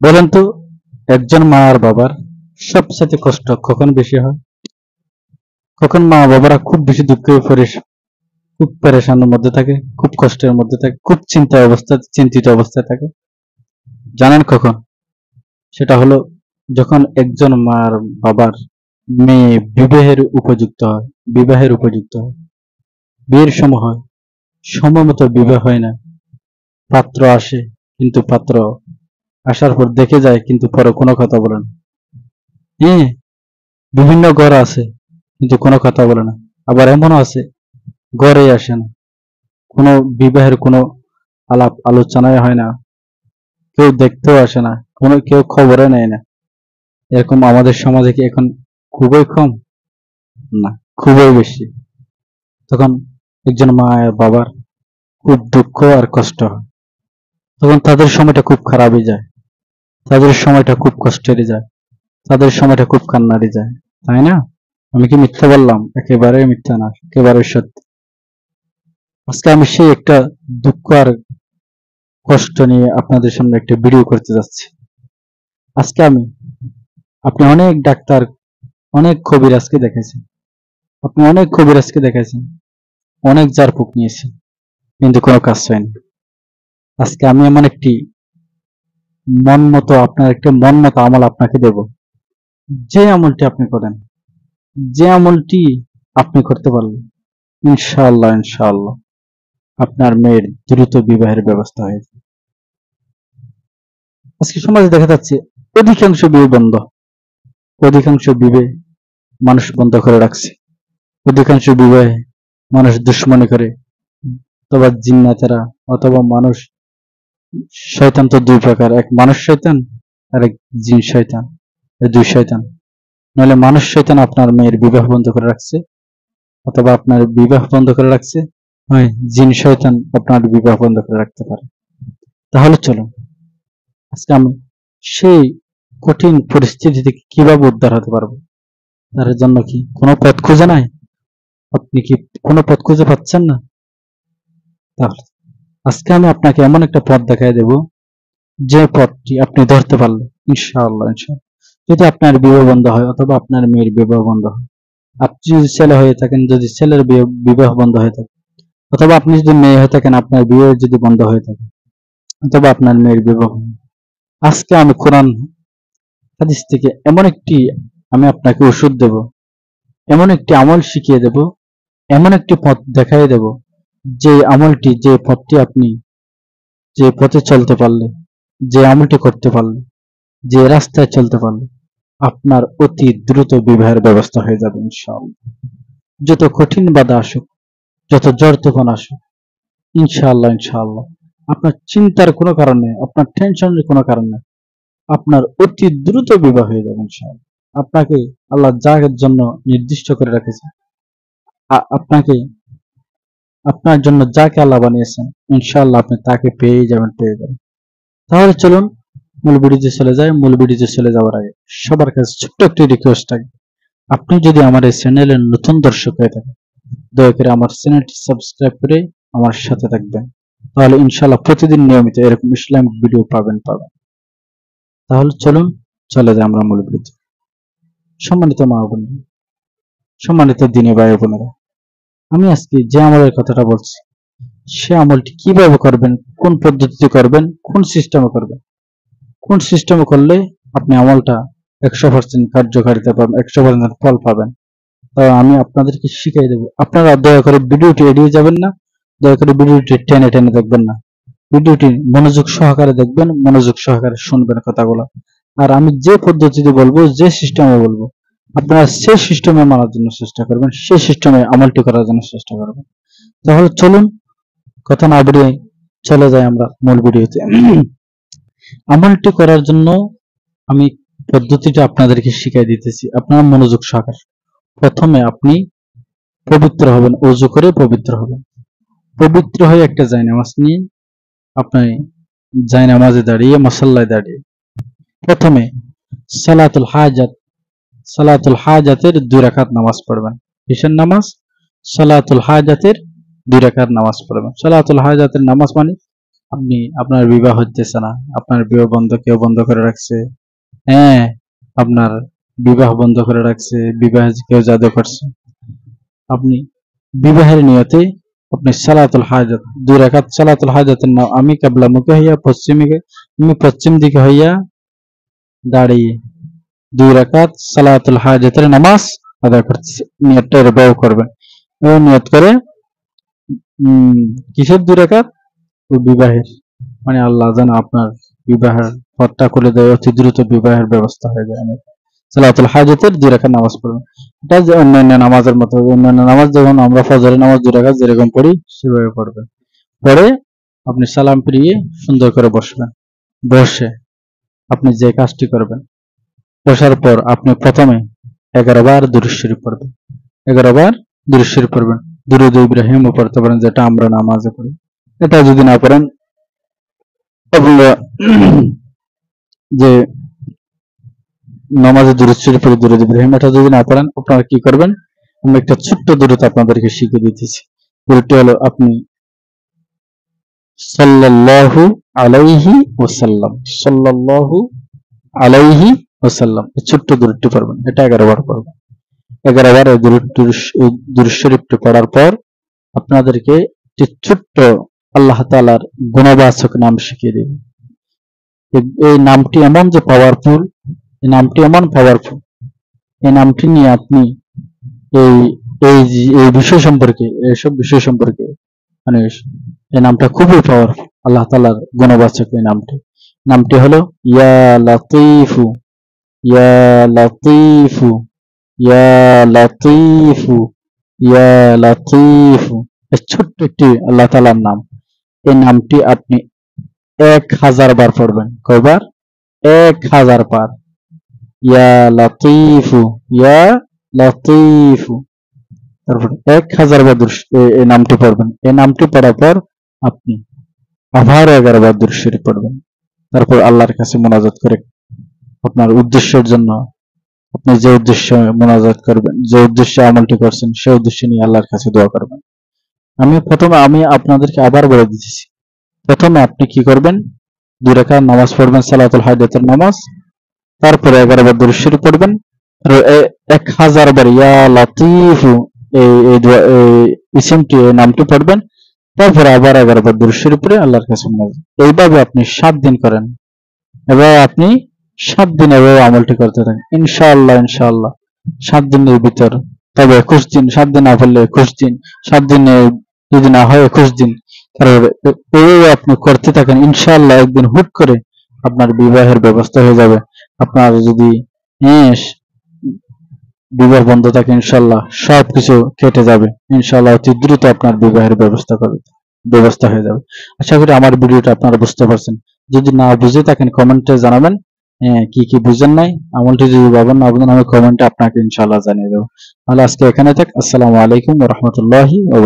বলেন তো, একজন মা আর বাবার সবচেয়ে কষ্ট কখন বেশি হয়? কখন মা বাবারা খুব বেশি দুঃখে খুব পেরেশানের মধ্যে থাকে, খুব কষ্টের মধ্যে থাকে, খুব চিন্তিত অবস্থায় থাকে। জানেন কখন? সেটা হলো যখন একজন মার বাবার মেয়ে বিবাহের উপযুক্ত হয়, বিয়ের সময় হয়, সময় মতো বিবাহ হয় না, পাত্র আসে কিন্তু পাত্র আসার পর দেখে যায় কিন্তু পরে কোনো কথা বলে না। হ্যাঁ, বিভিন্ন ঘর আছে কিন্তু কোনো কথা বলে না। আবার এমনও আছে ঘরেই আসে না, কোনো বিবাহের কোনো আলাপ আলোচনায় হয় না, কেউ দেখতেও আসে না, কেউ খবরে নেয় না। এরকম আমাদের সমাজে কি এখন খুবই কম? না, খুবই বেশি। তখন একজন মা আর বাবার খুব দুঃখ আর কষ্ট হয়। তখন তাদের সময়টা খুব খারাপই যায়, তাদের সময়টা খুব কষ্টেরই যায়, তাদের সময়টা খুব কান্নারই যায়, তাই না? আমি কি মিথ্যা বললাম? একেবারে মিথ্যা না, একেবারে সত্যি। আজকে আমি সেই একটা দুঃখ আর কষ্ট নিয়ে আপনাদের সামনে একটা ভিডিও করতে যাচ্ছি। আজকে আপনি অনেক ডাক্তার, অনেক কবিরাজকে দেখেছেন, আপনি অনেক কবিরাজকে দেখেছেন, অনেক ঝাড়ফুঁক নিয়েছেন, কিন্তু কোনো কাজ হয়নি। আজকে আমি এমন একটি আপনার একটা মন মতো আমল আপনাকে দেব। যে আমলটি আপনি করেন, যে আমলটি আপনি করতে পারলেন, ইনশাআল্লাহ ইনশাআল্লাহ আপনার মেয়ের দ্রুত বিবাহের ব্যবস্থা হয়ে যাবে। আজকে সমাজে দেখা যাচ্ছে অধিকাংশ বিয়ে বন্ধ, অধিকাংশ বিবাহ মানুষ বন্ধ করে রাখছে, অধিকাংশ বিবাহে মানুষ দুশ্মনী করে, অথবা জিন্নাতেরা অথবা মানুষ। শয়তান তো দুই প্রকার, এক মানুষ শয়তান আর এক জিন শয়তান, এই দুই শয়তান। নইলে মানুষ শয়তান আপনার মেয়ের বিবাহ বন্ধ করে রাখছে, অথবা আপনার বিবাহ বন্ধ করে রাখছে, হয় জিন শয়তান আপনার বিবাহ বন্ধ করে রাখতে পারে। তাহলে চলুন আজকে আমি সেই কঠিন পরিস্থিতি থেকে কিভাবে উদ্ধার হতে পারবো, তার জন্য কি কোনো পথ খুঁজে নাই? আপনি কি কোনো পথ খুঁজে পাচ্ছেন না? তাহলে আজকে আমি আপনাকে এমন একটা পথ দেখাই দেব, যে পথটি আপনি ধরতে পারলে ইনশাআল্লাহ ইনশাআল্লাহ যদি আপনার বিবাহ বন্ধ হয় অথবা আপনার মেয়ের বিবাহ বন্ধ হয়, আপনি যদি ছেলে হয়ে থাকেন, যদি ছেলের বিবাহ বন্ধ হয়ে থাকে, অথবা আপনি যদি মেয়ে হয়ে থাকেন, আপনার বিয়ে যদি বন্ধ হয়ে থাকে, অথবা আপনার মেয়ের বিবাহ, আজকে আমি কোরআন হাদিস থেকে আমি আপনাকে ওষুধ দেব, এমন একটি আমল শিখিয়ে দেব, এমন একটি পথ দেখাই দেব, যে আমলটি, যে পথটি আপনি যে পথে চলতে পারলে, যে আমলটি করতে পারলে, যে রাস্তায় চলতে পারলে আপনার অতি দ্রুত বিবাহের ব্যবস্থা হয়ে যাবে ইনশাআল্লাহ। যত কঠিন বাধা আসুক, যত ঝড় তুফান আসুক, ইনশাআল্লাহ ইনশাআল্লাহ আপনার চিন্তার কোনো কারণ নেই, আপনার টেনশনের কোনো কারণ নেই, আপনার অতি দ্রুত বিবাহ হয়ে যাবে ইনশাআল্লাহ। আপনাকে আল্লাহ যার জন্য নির্দিষ্ট করে রেখেছে, আপনাকে, আপনার জন্য যাকে আল্লাহ বানিয়েছেন, ইনশাআল্লাহ আপনি তাকে পেয়ে যাবেন। তাহলে চলুন মূল ভিডিওতে চলে যায়। মূল ভিডিওতে চলে যাওয়ার আগে সবার কাছে ছোট্ট একটি রিকোয়েস্ট থাকে, আপনি যদি আমার এই চ্যানেলের নতুন দর্শক হয়ে থাকেন, দয়া করে আমার চ্যানেলটি সাবস্ক্রাইব করে আমার সাথে থাকবেন। তাহলে ইনশাআল্লাহ প্রতিদিন নিয়মিত এরকম ইসলামিক ভিডিও পাবেন। তাহলে চলুন চলে যাই আমরা মূল ভিডিওতে। সম্মানিত মা বোনেরা, সম্মানিত দিনী ভাই বোনেরা, আমি আজকে যে আমলের কথাটা বলছি, সে আমলটি কিভাবে করবেন, কোন পদ্ধতিতে করবেন, কোন সিস্টেমে করবেন, কোন সিস্টেমে করলে আপনি আমলটা 100% কার্যকারিতা পাবেন, 100% ফল পাবেন, তা আমি আপনাদেরকে শিখিয়ে দেব। আপনারা দয়া করে ভিডিওটি এড়িয়ে যাবেন না, দয়া করে ভিডিওটি টেনে টেনে দেখবেন না, ভিডিওটি মনোযোগ সহকারে দেখবেন, মনোযোগ সহকারে শুনবেন কথাগুলো। আর আমি যে পদ্ধতিতে বলবো, যে সিস্টেমে বলবো, আপনারা সেই সিস্টেমে মানার জন্য চেষ্টা করবেন, সেই সিস্টেমে আমলটি করার জন্য চেষ্টা করবেন। তাহলে চলুন কথা না বাড়িয়ে চলে যাই আমরা মূল ভিডিওতে। আমলটি করার জন্য আমি পদ্ধতিটা আপনাদেরকে শিখিয়ে দিতেছি, আপনারা মনোযোগ সহকারে। প্রথমে আপনি পবিত্র হবেন, ওযু করে পবিত্র হবেন। পবিত্র হয়ে একটা জায়নামাজ নিয়ে আপনি জায়নামাজে দাঁড়িয়ে, মুসল্লায় দাঁড়িয়ে প্রথমে সালাতুল হাজাতের 2 রাকাত নামাজ পড়বেন। কিসের নামাজ? সালাতুল হাজাতের 2 রাকাত নামাজ পড়বেন। সালাতুল হাজাতের নামাজ মানে আপনার বিবাহ হইতেছে না, আপনার বিবাহ কেউ বন্ধ করে রাখছে। হ্যাঁ, আপনার বিবাহ বন্ধ করে রাখছে, বিবাহে কেউ জাদু করছে। আপনি বিবাহের নিয়তে আপনি সালাতুল হাজাত 2 রাকাত সালাতুল হাজাতের নাম, আমি কিবলামুখী হইয়া আমি পশ্চিম দিকে হইয়া দাঁড়িয়ে 2 রাকাত সালাতুল হাজাতের নামাজ আদায় করতেছি। নিয়তটা এভাবে করবেন এবং নিয়ত করে কিসের 2 রাকাত? ও বিবাহের, মানে আল্লাহ যেন আপনার বিবাহের পথটা করে দেয়, অতি দ্রুত বিবাহের ব্যবস্থা হয়ে যায়। সালাতুল হাজাতের 2 রাকাত নামাজ পড়বেন। এটা যে অন্যান্য নামাজের মতো, অন্যান্য নামাজ যেমন আমরা ফজরের নামাজ 2 রাকাত যেরকম পড়ি সেভাবে পড়বেন। পরে আপনি সালাম ফিরিয়ে সুন্দর করে বসবেন। বসে আপনি যে কাজটি করবেন, বসার পর আপনি প্রথমে 11 বার দুরূদ শরীফ পড়বেন। 11 বার দুরূদ শরীফ পড়বেন। দুরূদ ইব্রাহিমও পড়তে পারেন, যেটা আমরা নামাজে পড়ি। এটা যদি না পড়েন, আপনারা যে নামাজে দুরূদ শরীফ পড়ি, দুরূদ ইব্রাহিম, এটা যদি না পড়েন, আপনারা কি করবেন? আমি একটা ছোট্ট দুরূদ আপনাদেরকে শিখিয়ে দিতেছি। দুরূদটি হলো আপনি সাল্লাল্লাহু আলাইহি ওয়াসাল্লাম, সাল্লাল্লাহু আলাইহি ওয়াসাল্লাম, এই ছোট্ট দুরূদটি পড়বেন। এটা 11 বার পড়বেন। 11 বার এই দুরূদ শরীফটি পড়ার পর আপনাদেরকে একটি ছোট্ট আল্লাহ তাআলার গুণবাচক নাম শিখিয়ে দেব। এই নামটি এমন যে পাওয়ারফুল, এই নামটি এমন পাওয়ারফুল, এই নামটি নিয়ে আপনি এই এই বিষয় সম্পর্কে, এইসব বিষয় সম্পর্কে, মানে এই নামটা খুবই পাওয়ারফুল, আল্লাহ তাআলার গুণবাচক এই নামটি। নামটি হলো ইয়া লাতীফু, ইয়া লাতীফু, ইয়া লাতীফু, ইয়া লাতীফু। এই ছোট্ট একটি আল্লাহ তাআলার নাম। এই নামটি আপনি 1000 বার পড়বেন। কয়বার? 1000 বার। ইয়া লাতীফু, ইয়া লাতীফু। তারপর 1000 বার এই নামটি পড়বেন। এই নামটি পড়ার পর আপনি আবার 11 বার দুরূদ শরীফ পড়বেন। তারপর আল্লাহর কাছে মোনাজাত করে আপনার উদ্দেশ্যের জন্য, আপনি যে উদ্দেশ্যে মোনাজাত করবেন, যে উদ্দেশ্যে আমলটি করছেন, সেই উদ্দেশ্য নিয়ে আল্লাহর কাছে দোয়া করবেন। আমি আপনাদেরকে আবার বলে দিতেছি। প্রথমে আপনি কি করবেন? 2 রাকাত নামাজ পড়বেন, সালাতুল হাজাতের নামাজ। তারপরে 11 বার দুরূদ শরীফ পড়বেন। 1000 বার ইয়া লাতীফু এই ইসমটি, এই নামটি পড়বেন। তারপরে আবার 11 বার দুরূদ শরীফ পড়ে আল্লাহর কাছে মোনাজাত। এইভাবে আপনি 7 দিন করেন। এবার আপনি 7 দিন এভাবে আমলটি করতে থাকেন। ইনশাআল্লাহ, ইনশাআল্লাহ 7 দিনের ভিতর, তবে 21 দিন, 7 দিন না পারলে 21 দিন, 7 দিনে যদি না হয় 21 দিন, তারপরে এইভাবে আপনি করতে থাকেন। ইনশাআল্লাহ একদিন হুট করে আপনার বিবাহের ব্যবস্থা হয়ে যাবে। আপনার যদি বিবাহ বন্ধ থাকে, ইনশাআল্লাহ সবকিছু কেটে যাবে। ইনশাআল্লাহ অতি দ্রুত আপনার বিবাহের ব্যবস্থা হয়ে যাবে। আশা করি আমার ভিডিওটা আপনারা বুঝতে পারছেন। যদি না বুঝে থাকেন কমেন্টে জানাবেন, কি কি বুঝেন নাই, আমলটি যদি না বুঝেন, আমি কমেন্টে আপনাকে ইনশাআল্লাহ জানিয়ে দেবো। তাহলে আজকে এখানে থাক। আসসালামু আলাইকুম ওয়া রাহমাতুল্লাহি ওয়া বারাকাতুহু।